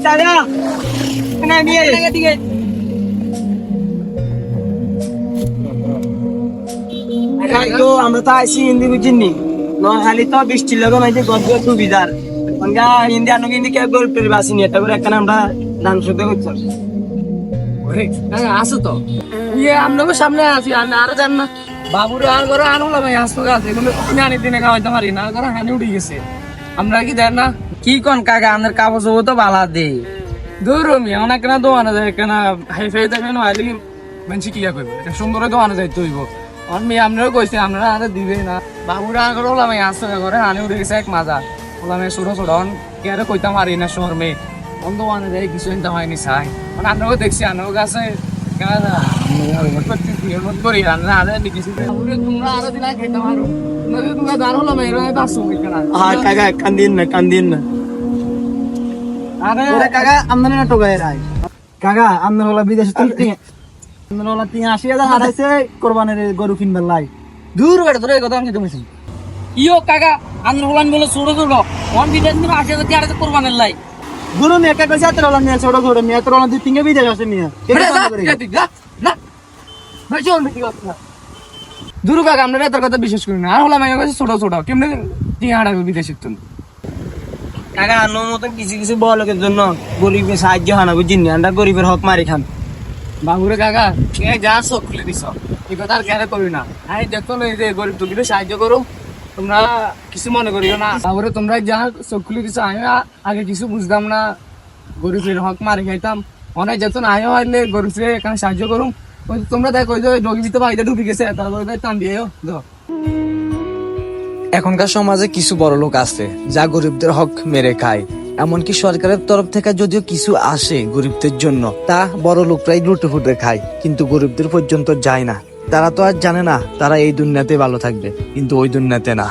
দাদা না নিয়ে এদিকে তো আমরা তো আইসি হিন্দি বুঝিনি নোয়াখালী তো বৃষ্টির লগন হয়েছে গদ্য সুবিধার হিন্দি আনো কিন্তু কেউ গরিবের বাসিনি এটা করে একটা আমরা ধান শুদ্ধ করছি আসো তো আপনাকে সামনে আছি আরো যান না বাবুর আর ঘরে আনলাম আসতো আছে এগুলো আনি দিনে খাওয়াইতে পারি না ঘরে হানি উঠে গেছে আমরা কি দেন না কি কোন কাকা আমাদের কাগজ তো বালা দে দূর মিয়া অনেক না দোয়ানো যায় কেন হাই ফাই দেখেন আইলি মানুষ কি করবে এটা সুন্দর দোয়ানো যায় তৈব আমি আপনারও কইছি আপনারা আরে দিবে না বাবুরা আর ঘরে হলাম আসতো ঘরে হানি উঠে গেছে এক মাজা হলাম ছোট ছোট কে আর কইতে পারি না শহর মেয়ে অন্ধ আনা যায় কিছু ইনতে হয়নি চাই মানে আপনাকেও দেখছি আপনার কাছে কান্দিন না কাকা আমাদের না টোকায় রায় কাকা আমাদের হলো বিদেশে আমাদের হলো ৮৩,০০০ হারাইছে কোরবানির গরু কিনবার লাই দূর বেড়ে ধরে কথা আমি তুমি ইয়ো কাকা আন্দোলন হলান বলে ছোট ছোট ওয়ান বিদেশ নিয়ে ৮০,০০০ টাকা কোরবানির লাই গুরু মেয়ে কাকা কইছে তোর হলো মেয়ে ছোট ছোট মেয়ে তোর হলো ২-৩ বিদেশ আছে মেয়ে দূর কাকা আমরা তোর কথা বিশ্বাস করি না আর হলাম আমার কাছে ছোট ছোট কেমনে ৩ টাকা বিদেশের তুমি কাকা আনোর মতো কিছু কিছু বড় লোকের জন্য গরিবের সাহায্য হয় না বুঝিনি আমরা গরিবের হক মারি খান বাবুরে কাকা কে যা চোখ খুলে দিছ এই কথা আর কেন করি না আমি দেখতো না এই যে গরিব টুকিরে সাহায্য করো তোমরা কিছু মনে করিও না বাবুরে তোমরা যা চোখ খুলে দিছ আমি আগে কিছু বুঝতাম না গরিবের হক মারি খাইতাম অনেক যেত না আমিও আইলে গরিবের এখানে সাহায্য করুম তোমরা দেখো ওই যে ডগি ভিতরে বাইরে ঢুকে গেছে তারপরে টান দিয়ে এখনকার সমাজে কিছু বড় লোক আছে যা গরিবদের হক মেরে খায়, এমনকি সরকারের তরফ থেকে যদিও কিছু আসে গরিবদের জন্য তা বড় লোকরাই লুটে ফুটে খায়, কিন্তু গরিবদের পর্যন্ত যায় না। তারা তো আর জানে না তারা এই দুনিয়াতে ভালো থাকবে, কিন্তু ওই দুনিয়াতে না।